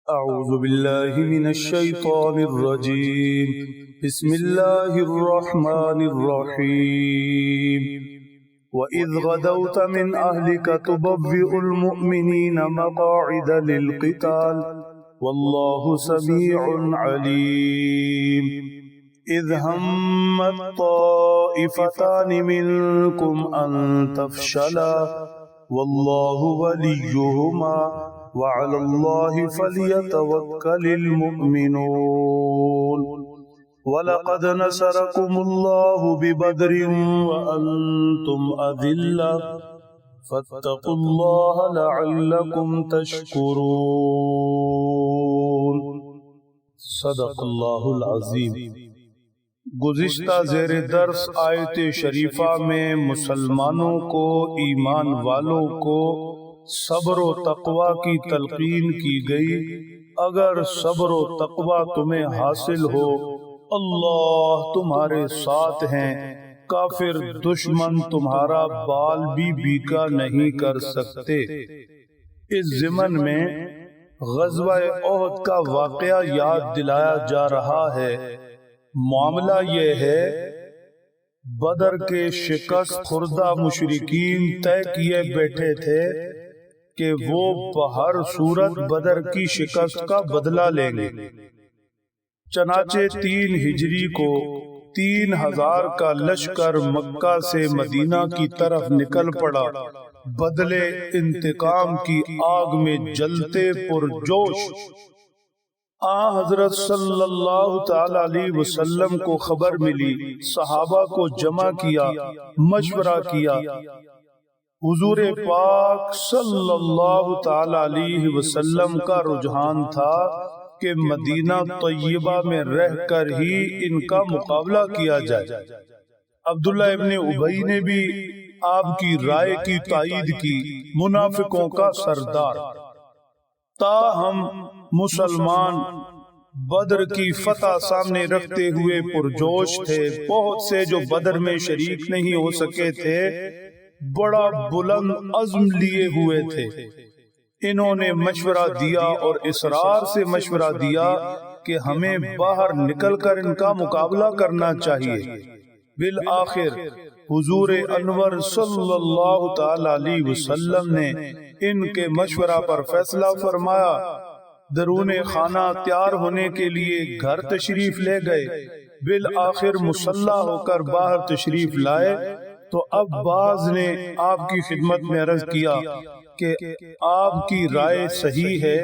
أعوذ بالله من الشيطان الرجيم. بسم الله الرحمن الرحيم. وإذ غدوت من أهلك تبوئ المؤمنين مقاعد للقتال والله سميع عليم. إذ همت طائفتان منكم أن تفشلا والله وليهما وعلى الله فليتوكل المؤمنون. وَلَقَدْ نَصَرَكُمُ اللَّهُ بِبَدْرٍ وَأَنْتُمْ أَذِلَّةٌ فَاتَّقُوا اللَّهَ لَعَلَّكُمْ تَشْكُرُونَ. صدق اللہ العظیم. گزشتہ زیر درس آیت شریفہ میں مسلمانوں کو، ایمان والوں کو صبر و تقوی کی تلقین کی گئی. اگر صبر و تقوی تمہیں حاصل ہو، اللہ تمہارے ساتھ ہیں، کافر دشمن تمہارا بال بھی بیکا نہیں کر سکتے. اس ضمن میں غزوہ احد کا واقعہ یاد دلایا جا رہا ہے. معاملہ یہ ہے، بدر کے شکست خوردہ مشرکین طے کیے بیٹھے تھے کہ وہ بہر صورت بدر کی شکست کا بدلہ لیں گے. چنانچہ 3 ہجری کو 3000 کا لشکر مکہ سے مدینہ کی طرف نکل پڑا، بدلے انتقام کی آگ میں جلتے پرجوش. حضرت صلی اللہ تعالی علیہ وسلم کو خبر ملی، صحابہ کو جمع کیا، مشورہ کیا. حضور پاک صلی اللہ تعالی علیہ وسلم کا رجحان تھا کہ مدینہ طیبہ میں رہ کر ہی ان کا مقابلہ کیا جائے. عبداللہ ابن ابی نے بھی آپ کی رائے کی تائید کی، منافقوں کا سردار. تاہم مسلمان بدر کی فتح سامنے رکھتے ہوئے پرجوش تھے. بہت سے جو بدر میں شریک نہیں ہو سکے تھے بڑا بلند عزم لیے ہوئے تھے. انہوں نے مشورہ دیا اور اصرار سے مشورہ دیا کہ ہمیں باہر نکل کر ان کا مقابلہ کرنا چاہیے. بالآخر حضور انور صلی اللہ تعالی علیہ وسلم نے ان کے مشورہ پر فیصلہ فرمایا. درون خانہ تیار ہونے کے لیے گھر تشریف لے گئے. بالآخر مسلح ہو کر باہر تشریف لائے تو عباس نے آپ کی خدمت میں عرض کیا کہ آپ کی رائے صحیح ہے،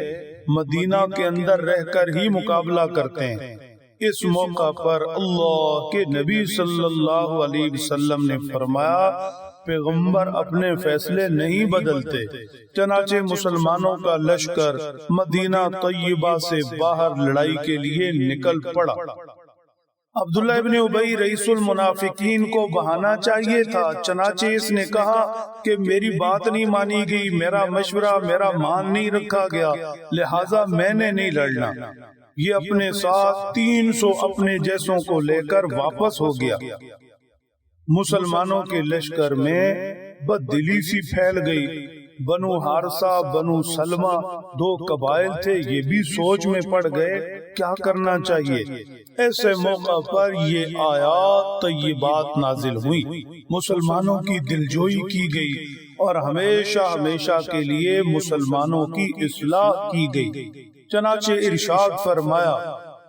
مدینہ کے اندر رہ کر ہی مقابلہ کرتے ہیں. اس موقع پر اللہ کے نبی صلی اللہ علیہ وسلم نے فرمایا، پیغمبر اپنے فیصلے نہیں بدلتے. چنانچہ مسلمانوں کا لشکر مدینہ طیبہ سے باہر لڑائی کے لیے نکل پڑا. عبداللہ ابن ابی رئیس المنافقین کو بہانا چاہیے تھا، چنانچہ اس نے کہا کہ میری بات نہیں مانی گئی، میرا مشورہ میرا مان نہیں رکھا گیا، لہٰذا میں نے نہیں لڑنا. یہ اپنے ساتھ 300 اپنے جیسوں کو لے کر واپس ہو گیا. مسلمانوں کے لشکر میں بددلی سی پھیل گئی. بنو حارثہ، بنو سلمہ 2 قبائل تھے، یہ بھی سوچ میں پڑ گئے کیا کرنا چاہیے. ایسے موقع پر یہ آیات طیبات نازل ہوئی، مسلمانوں کی دلجوئی کی گئی اور ہمیشہ ہمیشہ کے لیے مسلمانوں کی اصلاح کی گئی. چنانچہ ارشاد فرمایا،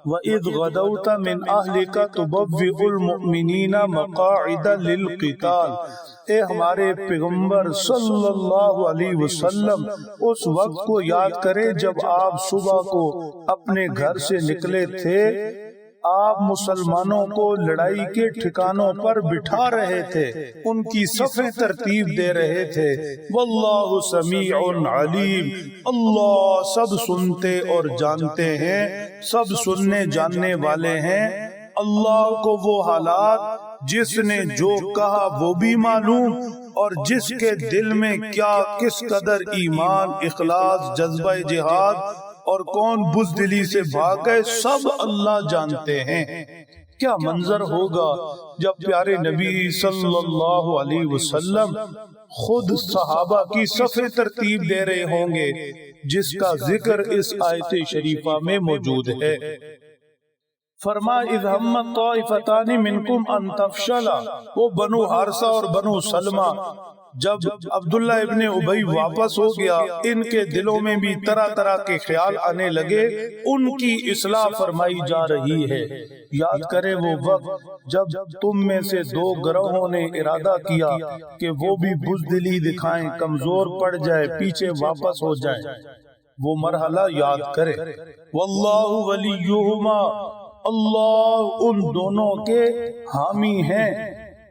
وَإِذْ غَدَوْتَ مِنْ أَهْلِكَ تُبَوِّئُ الْمُؤْمِنِينَ مَقَاعِدَ لِلْقِتَالِ. اے ہمارے پیغمبر صلی اللہ علیہ وسلم، اس وقت کو یاد کرے جب آپ صبح کو اپنے گھر سے نکلے تھے. آپ مسلمانوں کو لڑائی کے ٹھکانوں پر بٹھا رہے تھے، ان کی صفیں ترتیب دے رہے تھے. واللہ سمیع علیم، اللہ سب سنتے اور جانتے ہیں، سب سننے جاننے والے ہیں. اللہ کو وہ حالات جس نے جو کہا وہ بھی معلوم، اور جس کے دل میں کیا کس قدر ایمان، اخلاص، جذبہ جہاد اور کون بزدلی سے بھاگ گئے، سب اللہ جانتے ہیں. کیا منظر ہوگا جب پیارے نبی صلی اللہ علیہ وسلم خود صحابہ کی صفیں ترتیب دے رہے ہوں گے، جس کا ذکر اس آیت شریفہ میں موجود ہے۔ فرمایا اذ ہمت طائفتان منکم ان تفشلا، وہ بنو حارثہ اور بنو سلمہ جب عبداللہ ابن ابی واپس ہو گیا، ان کے دلوں میں بھی طرح طرح کے خیال آنے لگے، ان کی اصلاح فرمائی جا رہی ہے۔ یاد کریں وہ وقت جب تم میں سے دو گروہوں نے ارادہ کیا کہ وہ بھی بزدلی دکھائیں، کمزور پڑ جائے، پیچھے واپس ہو جائے، وہ مرحلہ یاد کرے۔ واللہ ولیہما، اللہ ان دونوں کے حامی ہیں،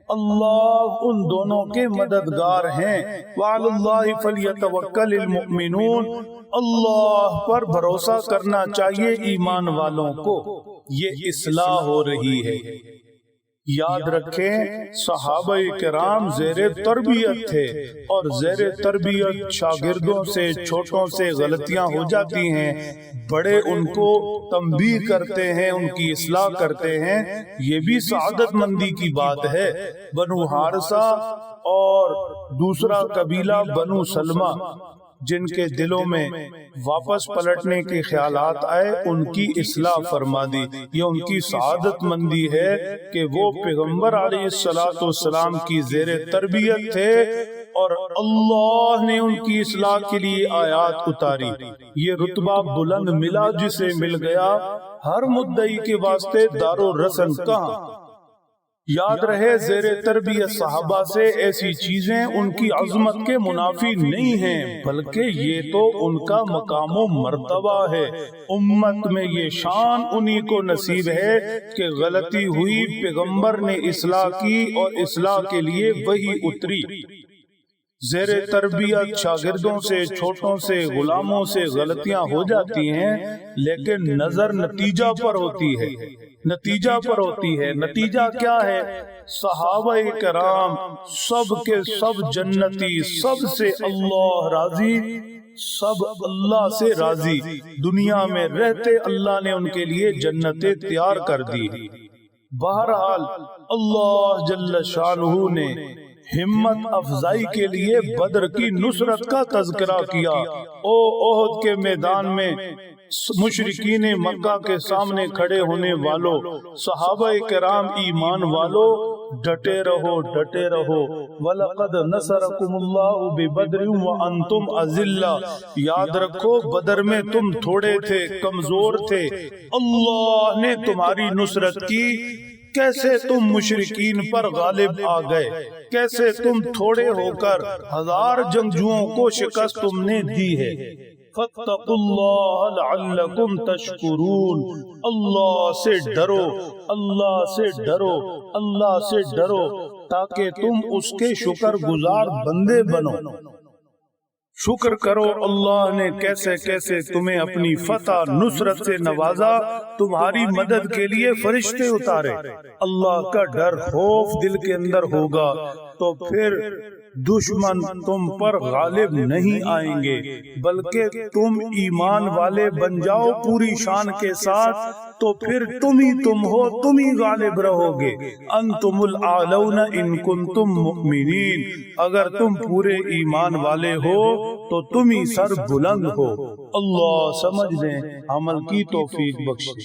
اللہ ان دونوں کے مددگار ہیں۔ وعلی اللہ فلیتوکل المؤمنون، اللہ پر بھروسہ کرنا چاہیے ایمان والوں کو۔ یہ اصلاح ہو رہی ہے۔ یاد رکھیں صحابہ کرام زیر تربیت تھے، اور زیر تربیت شاگردوں سے، چھوٹوں سے غلطیاں ہو جاتی ہیں، بڑے ان کو تنبیہ کرتے ہیں، ان کی اصلاح کرتے ہیں، یہ بھی سعادت مندی کی بات ہے۔ بنو حارثہ اور دوسرا قبیلہ بنو سلمہ جن کے دلوں میں واپس پلٹنے کے خیالات آئے، ان کی اصلاح فرما دی۔ یہ ان کی سعادت مندی ہے کہ وہ پیغمبر علیہ السلام کی زیر تربیت تھے اور اللہ نے ان کی اصلاح کے لیے آیات اتاری۔ یہ رتبہ بلند ملا جسے مل گیا، ہر مدعی کے واسطے دار و رسن کہاں۔ یاد رہے زیر تربیت صحابہ سے ایسی چیزیں ان کی عظمت کے منافی نہیں ہیں، بلکہ یہ تو ان کا مقام و مرتبہ ہے۔ امت میں یہ شان انہی کو نصیب ہے کہ غلطی ہوئی، پیغمبر نے اصلاح کی اور اصلاح کے لیے وحی اتری۔ زیر تربیت شاگردوں سے، چھوٹوں سے، غلاموں سے غلطیاں ہو جاتی ہیں، لیکن نظر نتیجہ پر ہوتی ہے، نتیجہ پر ہوتی ہے۔ نتیجہ کیا ہے؟ صحابہ کرام سب کے سب جنتی، سب سے اللہ راضی، سب اللہ سے راضی، دنیا میں رہتے اللہ نے ان کے لیے جنتیں تیار کر دی۔ بہرحال اللہ جل شانہ نے ہمت افزائی کے لیے بدر کی نصرت کا تذکرہ کیا۔ او احد کے میدان میں مشرکین مکہ کے سامنے کھڑے ہونے والوں، صحابہ کرام ایمان والوں، ڈٹے رہو، ڈٹے رہو۔ وَلَقَدْ نَصَرَكُمُ اللَّهُ بِبَدْرٍ وَأَنْتُمْ أَذِلَّةٌ، یاد رکھو بدر میں تم تھوڑے تھے، کمزور تھے، اللہ نے تمہاری نصرت کی۔ کیسے تم مشرکین پر غالب آ گئے، کیسے تم تھوڑے ہو کر ہزار جنگجوؤں کو شکست تم نے دی ہے۔ فَاتَّقُوا اللَّهَ لَعَلَّكُمْ تَشْكُرُونَ، اللہ سے ڈرو، اللہ سے ڈرو، اللہ سے ڈرو، تاکہ تم اس کے شکر گزار بندے بنو۔ شکر کرو اللہ نے کیسے کیسے تمہیں اپنی فتح نصرت سے نوازا، تمہاری مدد کے لیے فرشتے اتارے۔ اللہ کا ڈر خوف دل کے اندر ہوگا تو پھر دشمن تم پر غالب نہیں آئیں گے، بلکہ تم ایمان والے بن جاؤ پوری شان کے ساتھ، تو پھر تم ہو، تم ہی غالب رہو گے۔ انتم الاعلون ان کنتم مؤمنین، اگر تم پورے ایمان والے ہو تو تم ہی سر بلند ہو۔ اللہ سمجھ لیں، عمل کی توفیق بخشے۔